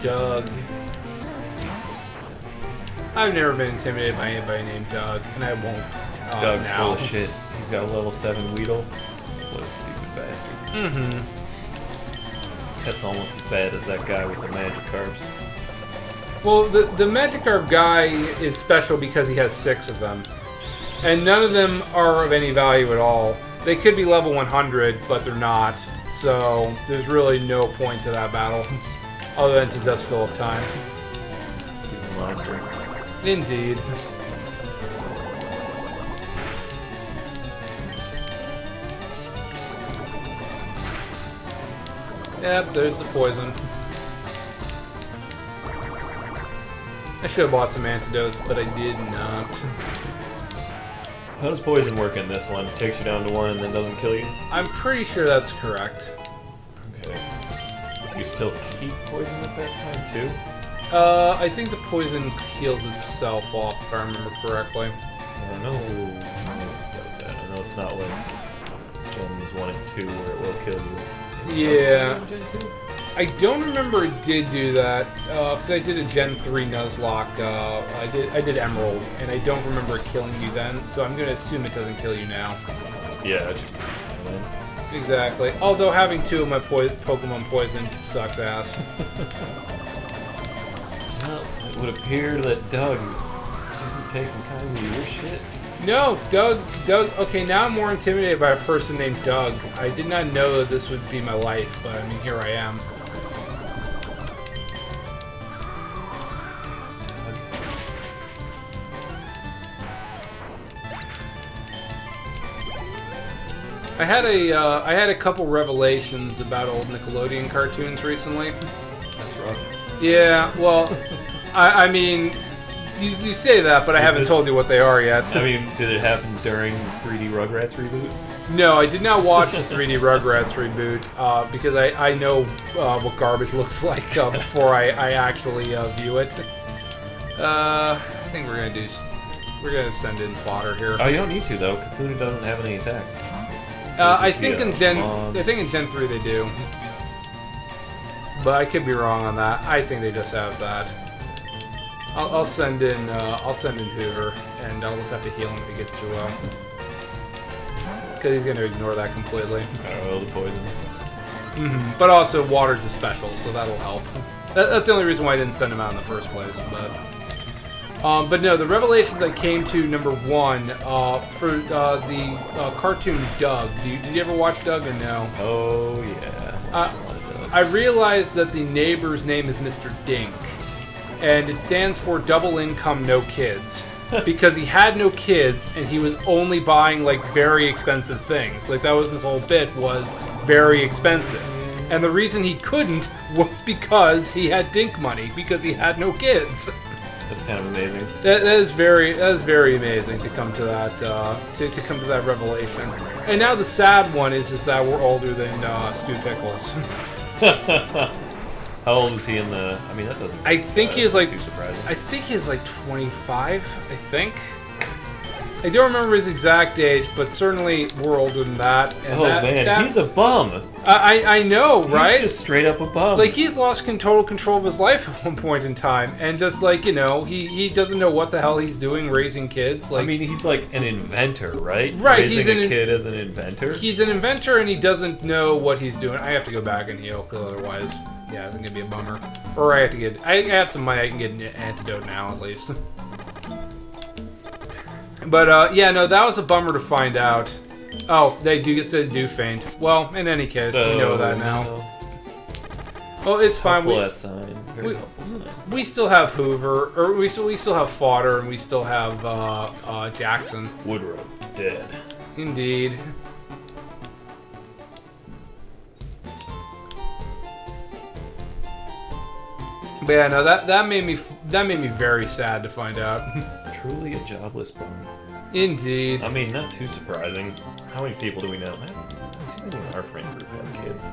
Doug. I've never been intimidated by anybody named Doug, and I won't. Doug's now. full of shit. He's got a level 7 Weedle. What a stupid bastard. Mm-hmm. That's almost as bad as that guy with the Magikarps. Well, the Magikarp guy is special because he has 6 of them. And none of them are of any value at all. They could be level 100, but they're not. So, there's really no point to that battle. Other than to just fill up time. He's a monster. Indeed. Yep, there's the poison. I should have bought some antidotes, but I did not. How does poison work in this one? Takes you down to 1 and then doesn't kill you? I'm pretty sure that's correct. Okay. Do you still keep poison at that time, too? I think the poison heals itself off, if I remember correctly. I don't know how it does that. I know it's not like Gens 1 and 2 where it will kill you. Yeah. Gen 2? I don't remember it did do that, because I did a Gen 3 Nuzlocke. I did Emerald, and I don't remember it killing you then, so I'm going to assume it doesn't kill you now. Yeah, it should. Exactly. Although having 2 of my Pokemon poisoned sucks ass. Well, it would appear that Doug isn't taking kindly to your shit. No, Doug, okay, now I'm more intimidated by a person named Doug. I did not know that this would be my life, but I mean, here I am. I had a couple revelations about old Nickelodeon cartoons recently. That's rough. Yeah, well, I mean, you say that, but I haven't told you what they are yet. I mean, did it happen during the 3D Rugrats reboot? No, I did not watch the 3D Rugrats reboot because I know what garbage looks like before I actually view it. I think we're gonna send in fodder here. Oh, you don't need to though. Kakuna doesn't have any attacks. I think in Gen 3 they do, but I could be wrong on that. I think they just have that. I'll send in Hoover, and I'll just have to heal him if he gets too low, because he's going to ignore that completely. Oh, the poison. But also, water's a special, so that'll help. That's the only reason why I didn't send him out in the first place. But no, the revelations I came to #1 for the cartoon Doug. Did you ever watch Doug or no? Oh yeah. I realized that the neighbor's name is Mr. Dink, and it stands for double income, no kids. Because he had no kids, and he was only buying like very expensive things. Like that was his whole bit, was very expensive. And the reason he couldn't was because he had Dink money, because he had no kids. That's kind of amazing. That is very amazing to come to that to come to that revelation. And now the sad one is that we're older than Stu Pickles. How old is he in the? I mean, that doesn't. I think he is like. Too surprising. I think he's like 25. I think. I don't remember his exact age, but certainly we're older than that. And man, he's a bum. I know, right? He's just straight up a bum. Like he's lost total control of his life at one point in time, and just like he doesn't know what the hell he's doing raising kids. Like I mean, he's like an inventor, right? Right, Raising a kid as an inventor. He's an inventor, and he doesn't know what he's doing. I have to go back and heal, because otherwise, yeah, it's gonna be a bummer. Or I have some money. I can get an antidote now, at least. But yeah, no, that was a bummer to find out. Oh, they do faint. Well, in any case, we know that now. No. Well, it's fine. Helpful sign. Very helpful sign. We still have Hoover, or we still have Fodder, and we still have Jackson. Woodrow dead. Indeed. But yeah, no, that made me very sad to find out. Truly a jobless bum. Indeed. I mean, not too surprising. How many people do we know? Not too many in our friend group have kids.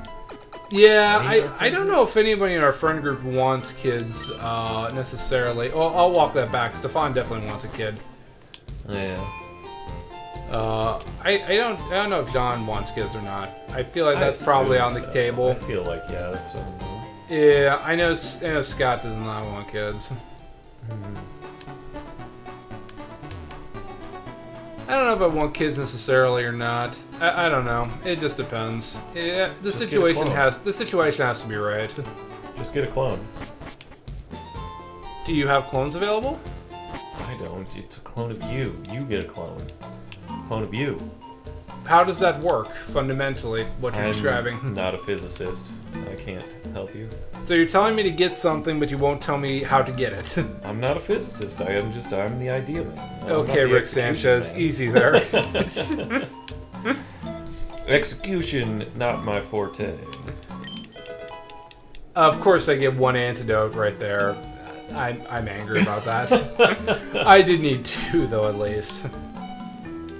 Yeah, I don't know if anybody in our friend group wants kids necessarily. Well, I'll walk that back. Stefan definitely wants a kid. Yeah. I don't know if Don wants kids or not. I feel like that's probably on the table. I feel like that's. Yeah, I know Scott does not want kids. I don't know if I want kids necessarily or not. I don't know. It just depends. Yeah, the situation has to be right. Just get a clone. Do you have clones available? I don't. It's a clone of you. You get a clone. Clone of you. How does that work, fundamentally, what you're describing? I'm not a physicist. I can't help you. So you're telling me to get something, but you won't tell me how to get it. I'm not a physicist. I'm the idea man. Okay, Rick Sanchez, man. Easy there. Execution, not my forte. Of course I get one antidote right there. I'm angry about that. I did need 2, though, at least.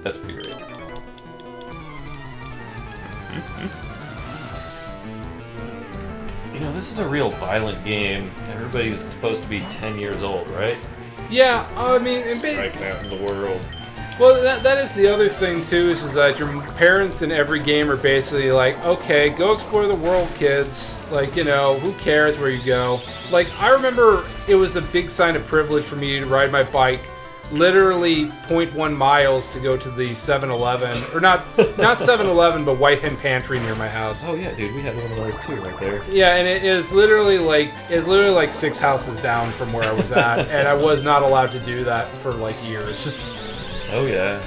That's pretty great. You know, this is a real violent game. Everybody's supposed to be 10 years old, right? Yeah, I mean... Striking out in the world. Well, that is the other thing, too, is that your parents in every game are basically like, okay, go explore the world, kids. Like, you know, who cares where you go? Like, I remember it was a big sign of privilege for me to ride my bike literally 0.1 miles to go to the 7-Eleven, or not 7-Eleven, but White Hen Pantry near my house. Oh yeah, dude, we had one of those too, right there. Yeah, and it is literally like 6 houses down from where I was at, and I was not allowed to do that for like years. Oh yeah,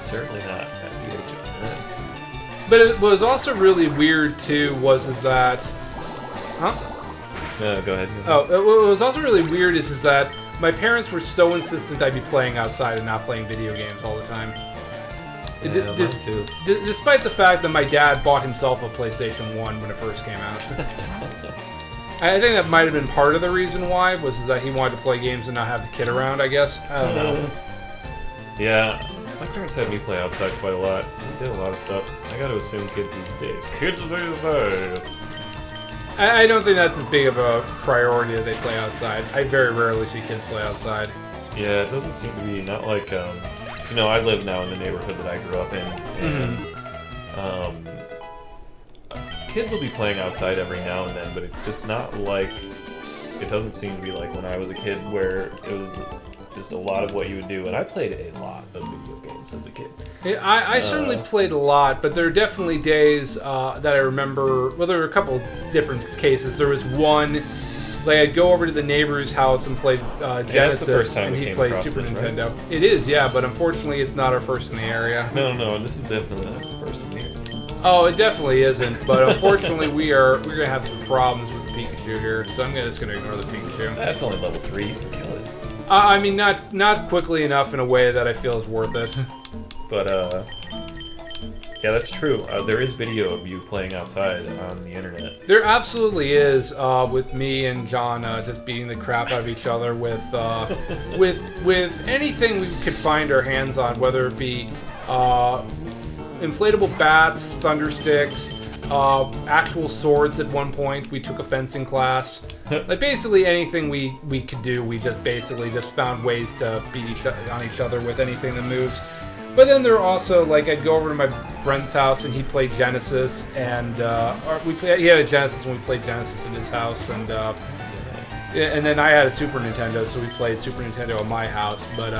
certainly not at the age of 10. But it was also really weird too. Is that, huh? No, go ahead. Oh, what was also really weird is that my parents were so insistent I'd be playing outside and not playing video games all the time. Yeah, mine too. Despite the fact that my dad bought himself a PlayStation 1 when it first came out. I think that might have been part of the reason why, is that he wanted to play games and not have the kid around, I guess. I don't know. Yeah, my parents had me play outside quite a lot. We did a lot of stuff. I gotta assume kids these days. Kids these days! I don't think that's as big of a priority that they play outside. I very rarely see kids play outside. Yeah, it doesn't seem to be, not like, so, you know, I live now in the neighborhood that I grew up in, and, kids will be playing outside every now and then, but it's just not like, it doesn't seem to be like when I was a kid where it was just a lot of what you would do, and I played a lot of video games as a kid. Yeah, I certainly played a lot, but there are definitely days that I remember. Well, there were a couple different cases. There was one, like I'd go over to the neighbor's house and play Genesis, and he'd play Super Nintendo. Right? It is, yeah, but unfortunately, it's not our first in the area. No, this is definitely not the first in the area. Oh, it definitely isn't, but unfortunately, we're gonna have some problems with the Pikachu here, so I'm just gonna ignore the Pikachu. That's only level 3. You can kill it. I mean, not quickly enough in a way that I feel is worth it. But, yeah, that's true. There is video of you playing outside on the internet. There absolutely is, with me and John just beating the crap out of each other with anything we could find our hands on, whether it be inflatable bats, thunder sticks, actual swords. At one point, we took a fencing class. Like basically anything we could do, we just basically found ways to beat on each other with anything that moves. But then there are also, like, I'd go over to my friend's house and he played Genesis, and he had a Genesis and we played Genesis at his house, and then I had a Super Nintendo, so we played Super Nintendo at my house. But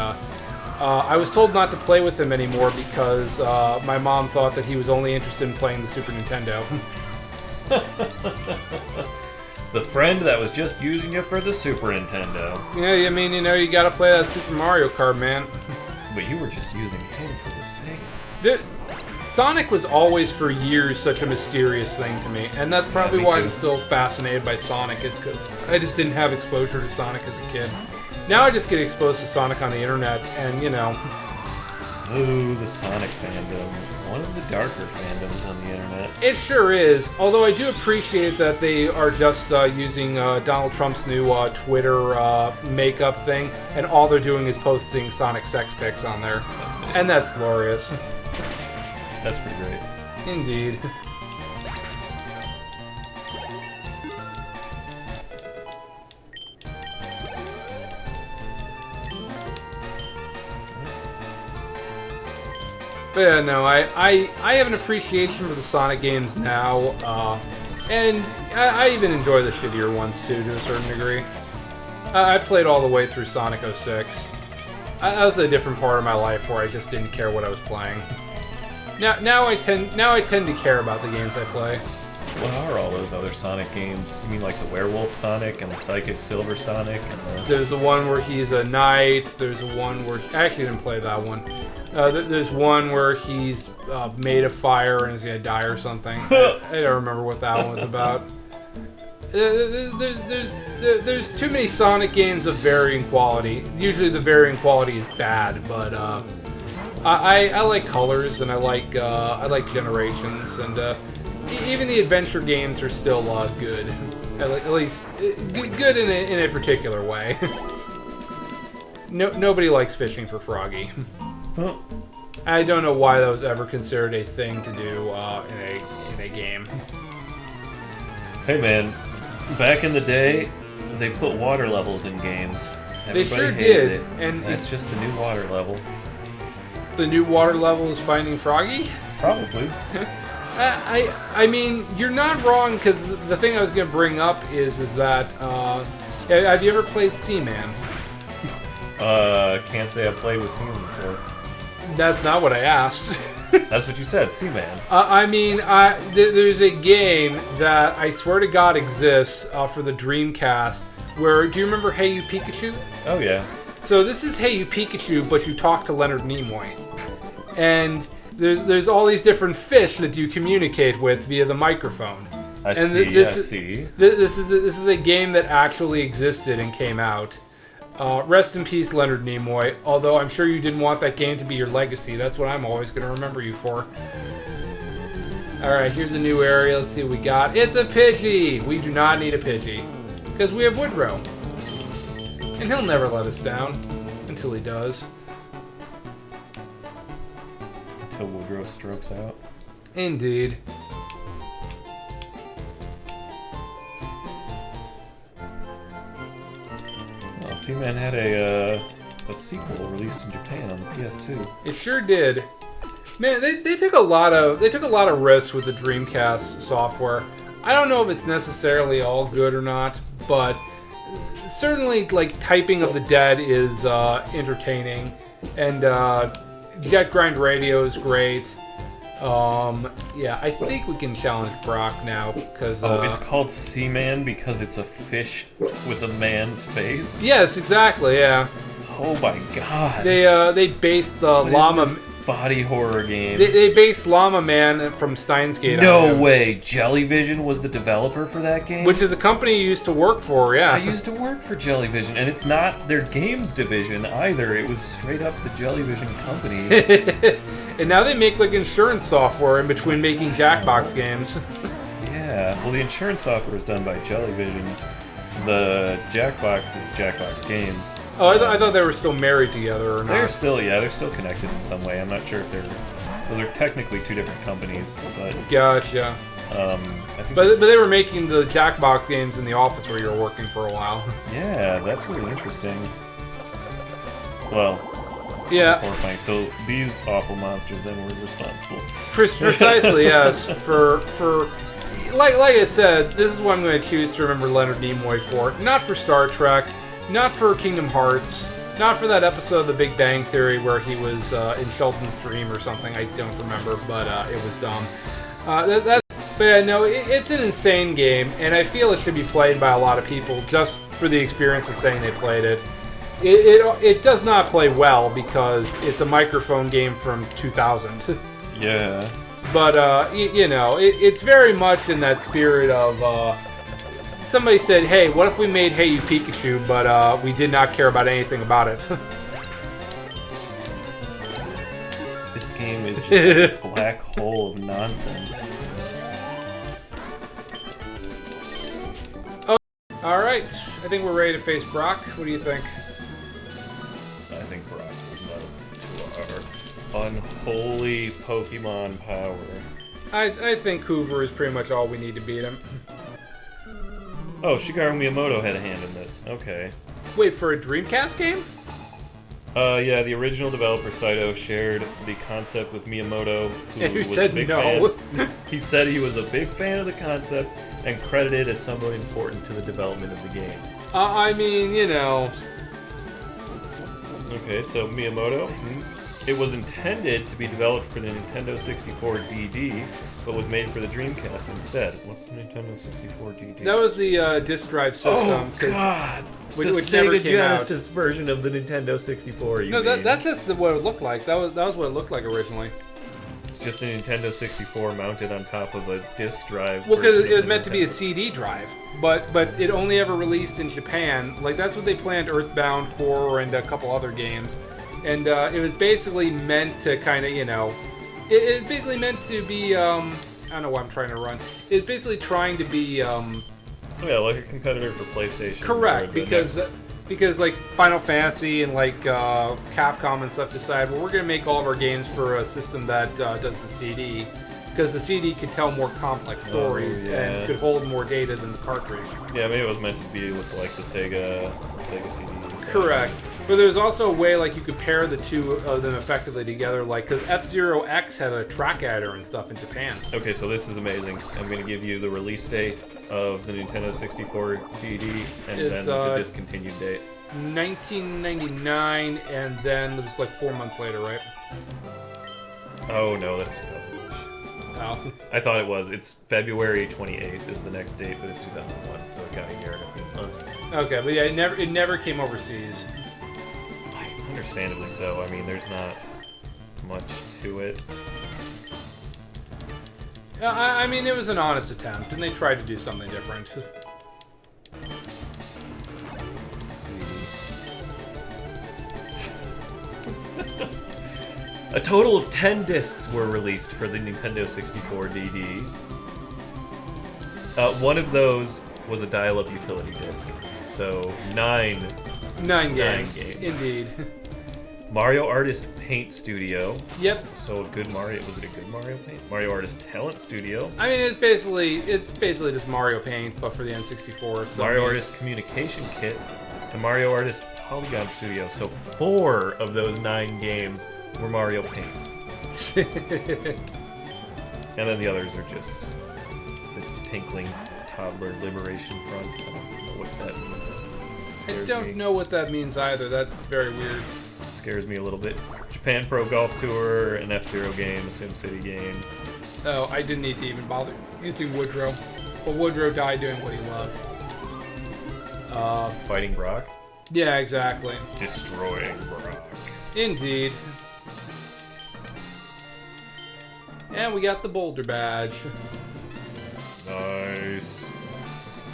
I was told not to play with him anymore because my mom thought that he was only interested in playing the Super Nintendo. The friend that was just using it for the Super Nintendo. Yeah, I mean, you know, you gotta play that Super Mario Kart, man. But you were just using him for the Sega. Sonic was always, for years, such a mysterious thing to me, and that's probably why I'm still fascinated by Sonic, is because I just didn't have exposure to Sonic as a kid. Now I just get exposed to Sonic on the internet, and, you know... Ooh, the Sonic fandom. One of the darker fandoms on the internet. It sure is, although I do appreciate that they are just using Donald Trump's new Twitter makeup thing, and all they're doing is posting Sonic sex pics on there. And that's glorious. That's pretty great. Indeed. But yeah, no, I have an appreciation for the Sonic games now. And I even enjoy the shittier ones too, to a certain degree. I played all the way through Sonic 06. That was a different part of my life where I just didn't care what I was playing. Now I tend to care about the games I play. What are all those other Sonic games? You mean like the Werewolf Sonic and the Psychic Silver Sonic? And There's the one where he's a knight. There's the one where... I actually didn't play that one. There's one where he's made of fire and is going to die or something. I don't remember what that one was about. There's too many Sonic games of varying quality. Usually the varying quality is bad, but I like Colors and I like Generations, and even the adventure games are still good. At least good in a particular way. Nobody likes fishing for Froggy. I don't know why that was ever considered a thing to do in a game. Hey man, back in the day, they put water levels in games. Everybody They sure hated did, it. and That's just the new water level. The new water level is Finding Froggy? Probably. I mean, you're not wrong, because the thing I was going to bring up is that, have you ever played Seaman? Can't say I've played with Seaman before. That's not what I asked. That's what you said, Seaman. I mean, there's a game that I swear to God exists for the Dreamcast, where, do you remember Hey You Pikachu? Oh yeah. So this is Hey You Pikachu, but you talk to Leonard Nimoy. And there's all these different fish that you communicate with via the microphone. I and see. This is a game that actually existed and came out. Rest in peace, Leonard Nimoy. Although I'm sure you didn't want that game to be your legacy. That's what I'm always going to remember you for. Alright, here's a new area. Let's see what we got. It's a Pidgey! We do not need a Pidgey. Because we have Woodrow. And he'll never let us down. Until he does. Until Woodrow strokes out. Indeed. Well, Seaman had a sequel released in Japan on the PS2. It sure did. Man, they took a lot of risks with the Dreamcast software. I don't know if it's necessarily all good or not, but certainly like Typing of the Dead is entertaining, and Jet Grind Radio is great. Yeah, I think we can challenge Brock now because it's called Seaman because it's a fish with a man's face. Yes, exactly. Yeah. Oh my god. They based the What Llama. is this body horror game. They based Llama Man from Steins Gate. No way. Jellyvision was the developer for that game? Which is a company you used to work for, yeah. I used to work for Jellyvision, and it's not their games division either. It was straight up the Jellyvision company. And now they make like insurance software in between making Jackbox games. Yeah, well the insurance software is done by Jellyvision. The Jackbox is Jackbox Games. Oh, I thought they were still married together or not. They're still connected in some way. I'm not sure if those are technically two different companies, but Gotcha. I think But they were making the Jackbox games in the office where you were working for a while. yeah, that's really interesting. Well, Yeah, horrifying. So these awful monsters then were responsible. precisely, yes. For like I said, this is what I'm going to choose to remember Leonard Nimoy for. Not for Star Trek, not for Kingdom Hearts, not for that episode of The Big Bang Theory where he was in Sheldon's dream or something. I don't remember, but it was dumb. But yeah, no, it's an insane game, and I feel it should be played by a lot of people just for the experience of saying they played it. It does not play well because it's a microphone game from 2000. Yeah. But, you know, it's very much in that spirit of, somebody said, hey, what if we made Hey You Pikachu, but we did not care about anything about it. This game is just a black hole of nonsense. Alright, I think we're ready to face Brock. What do you think? I think Brock will melt to our unholy Pokemon power. I think Hoover is pretty much all we need to beat him. Oh, Shigeru Miyamoto had a hand in this. Okay. Wait, for a Dreamcast game? Yeah, the original developer Saito shared the concept with Miyamoto, who was said a big no. fan. He said he was a big fan of the concept and credited as somewhat important to the development of the game. I mean, you know. Okay, so Miyamoto. It was intended to be developed for the Nintendo 64 DD, but was made for the Dreamcast instead. What's the Nintendo 64 DD? That was the disc drive system. Oh, God! Which the never Sega came out. Genesis version of the Nintendo 64, you No, mean. that's just what it looked like. That was what it looked like originally. It's just a Nintendo 64 mounted on top of a disc drive. Well, because version it was of the meant to be a Nintendo. CD drive, but it only ever released in Japan. Like, that's what they planned Earthbound for and a couple other games. And it was basically meant to kind of, you know... It's basically meant to be, I don't know what I'm trying to run. It's basically trying to be, Yeah, like a competitor for PlayStation. correct, or the because... Nexus. Because like Final Fantasy and like Capcom and stuff decide, well, we're gonna make all of our games for a system that does the CD, because the CD could tell more complex stories and could hold more data than the cartridge. Yeah, maybe it was meant to be with like the Sega CDs. Correct, but there's also a way like you could pair the two of them effectively together, like because F-Zero X had a track adder and stuff in Japan. Okay, so this is amazing. I'm going to give you the release date of the Nintendo 64 DD and then the discontinued date. 1999, and then it was like 4 months later, right? Oh no, that's 2000. Oh. I thought it was. It's February 28th is the next date, but it's 2001, so it got a year and a few months. Okay, but yeah, it never came overseas. Understandably so. I mean, there's not much to it. I mean, it was an honest attempt, and they tried to do something different. Let's see. A total of 10 discs were released for the Nintendo 64 DD. One of those was a dial-up utility disc, so 9 Games. games. Indeed. Mario Artist Paint Studio. Yep. So a good Mario. Was it a good Mario Paint? Mario Artist Talent Studio. I mean, it's basically just Mario Paint, but for the N64. So Mario Artist Communication Kit. And Mario Artist Polygon Studio. So 4 of those 9 games were Mario Paint. And then the others are just the Tinkling Toddler Liberation Front. I don't know what that means. I don't know what that means either. That's very weird. Scares me a little bit. Japan Pro Golf Tour, an F-Zero game, a SimCity game. Oh, I didn't need to even bother using Woodrow. But Woodrow died doing what he loved. Fighting Brock? Yeah, exactly. Destroying Brock. Indeed. And we got the Boulder Badge. Nice.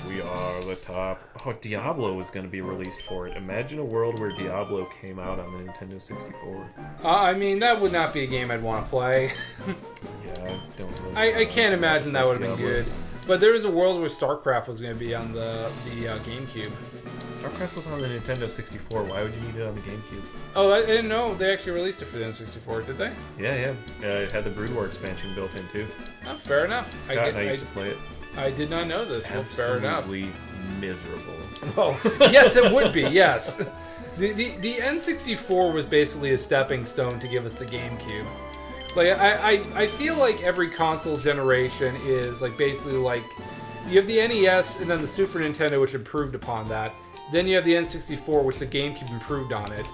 We are the top. Oh, Diablo is going to be released for it. Imagine a world where Diablo came out on the Nintendo 64. I mean, that would not be a game I'd want to play. Yeah, I don't really I can't imagine that would have been Diablo. good. But there was a world where StarCraft was going to be on the GameCube. StarCraft was on the Nintendo 64. Why would you need it on the GameCube? Oh, I didn't know they actually released it for the N64, did they? Yeah. It had the Brood War expansion built in too. Oh, fair enough. Scott and I used to play it. I did not know this. Well, fair enough. Absolutely miserable. Oh, yes, it would be. Yes, the N64 was basically a stepping stone to give us the GameCube. Like I feel like every console generation is like basically like you have the NES and then the Super Nintendo, which improved upon that. Then you have the N64, which the GameCube improved on it.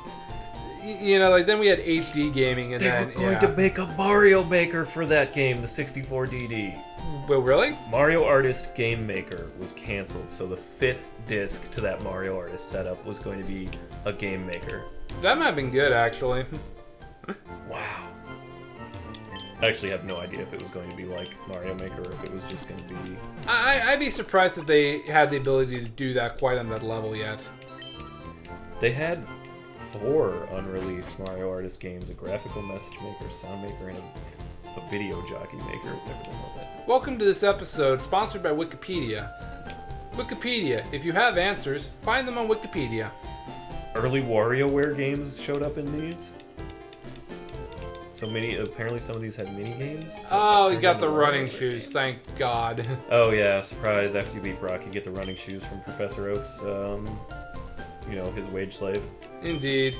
You know, like then we had HD gaming, and They were going to make a Mario Maker for that game, the 64 DD. Well, really? Mario Artist Game Maker was canceled, so the 5th disc to that Mario Artist setup was going to be a Game Maker. That might have been good, actually. Wow. I actually have no idea if it was going to be like Mario Maker or if it was just going to be... I'd be surprised if they had the ability to do that quite on that level yet. They had 4 unreleased Mario Artist games, a graphical message maker, sound maker, and a video jockey maker, whatever the hell that is. Welcome to this episode, sponsored by Wikipedia. Wikipedia, if you have answers, find them on Wikipedia. Early WarioWare games showed up in these. Apparently some of these had mini games. Oh, you got the running shoes, thank God. Oh yeah, surprise, after you beat Brock, you get the running shoes from Professor Oak's, his wage slave. Indeed.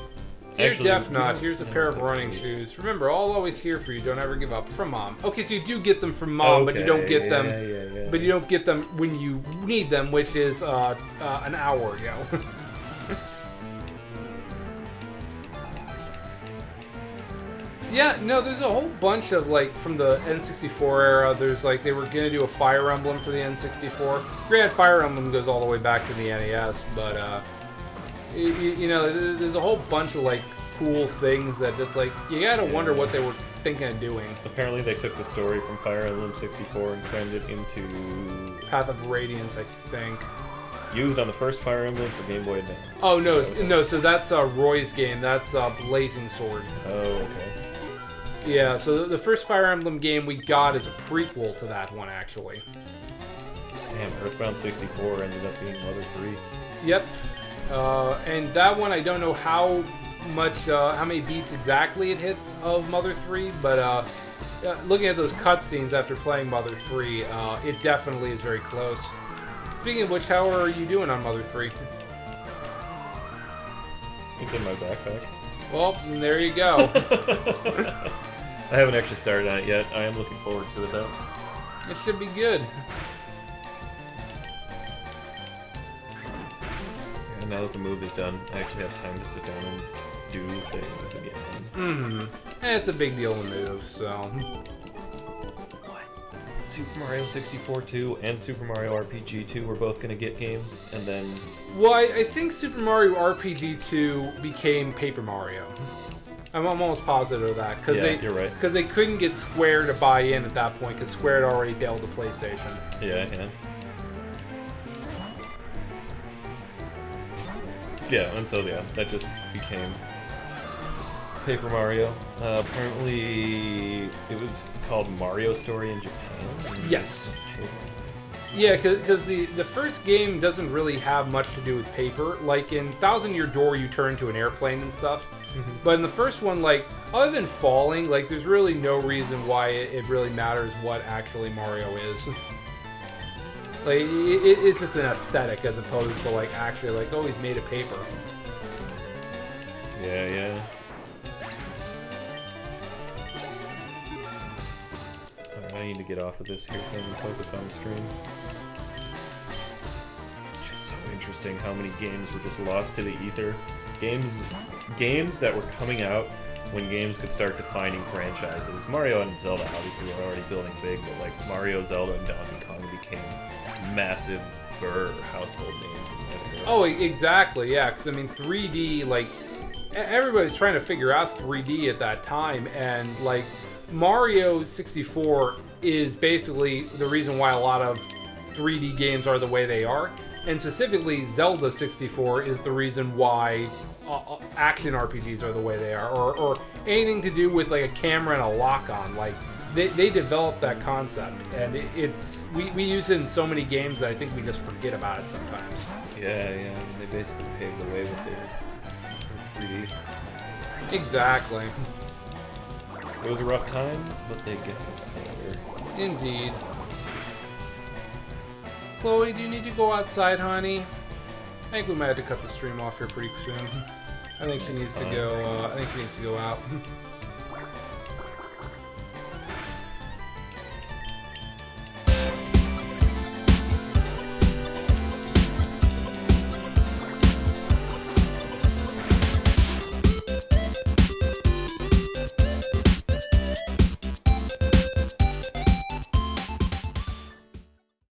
Dear Actually, Def we Not, don't- here's a I pair don't of think running we- shoes. Remember, I'll always here for you. Don't ever give up. From Mom. Okay, so you do get them from Mom, but you don't get them. Yeah. But you don't get them when you need them, which is an hour ago. Yeah, no, there's a whole bunch of, like, from the N64 era, there's, like, they were gonna do a Fire Emblem for the N64. Granted, Fire Emblem goes all the way back to the NES, but, you know, there's a whole bunch of, like, cool things that just, like, you gotta wonder what they were thinking of doing. Apparently they took the story from Fire Emblem 64 and crammed it into... Path of Radiance, I think. Used on the first Fire Emblem for Game Boy Advance. Oh, no, so that's Roy's game. That's Blazing Sword. Oh, okay. Yeah, so the first Fire Emblem game we got is a prequel to that one, actually. Damn, Earthbound 64 ended up being Mother 3. Yep. And that one, I don't know how many beats exactly it hits of Mother 3, but looking at those cutscenes after playing Mother 3, it definitely is very close. Speaking of which, how are you doing on Mother 3? It's in my backpack. Well, there you go. I haven't actually started on it yet. I am looking forward to it, though. It should be good. And now that the move is done, I actually have time to sit down and do things again. Mm-hmm. And it's a big deal to move, so... Super Mario 64 2 and Super Mario RPG 2 were both going to get games, and then... Well, I think Super Mario RPG 2 became Paper Mario. I'm almost positive of that. You're right. Because they couldn't get Square to buy in at that point, because Square had already bailed the PlayStation. Yeah. Yeah, and so, that just became Paper Mario. Apparently, it was called Mario Story in Japan. Yes. Yeah, because the first game doesn't really have much to do with paper. Like, in Thousand Year Door, you turn to an airplane and stuff. But in the first one, like, other than falling, like, there's really no reason why it really matters what actually Mario is. Like, it's just an aesthetic as opposed to, like, actually, like, oh, he's made of paper. Yeah. Alright, I need to get off of this here thing and focus on the stream. It's just so interesting how many games were just lost to the ether. Games that were coming out when games could start defining franchises. Mario and Zelda obviously were already building big, but like Mario, Zelda, and Donkey Kong became massive household names in that era. Oh, exactly, yeah, because, I mean, 3D, like, everybody's trying to figure out 3D at that time, and, like, Mario 64 is basically the reason why a lot of 3D games are the way they are, and specifically Zelda 64 is the reason why action RPGs are the way they are, or anything to do with, like, a camera and a lock-on. Like, they developed that concept, and we use it in so many games that I think we just forget about it sometimes. Yeah, they basically paved the way with their 3D. Exactly. It was a rough time, but they get us there. Indeed. Chloe, do you need to go outside, honey? I think we might have to cut the stream off here pretty soon. I think she needs to go. I think she needs to go out.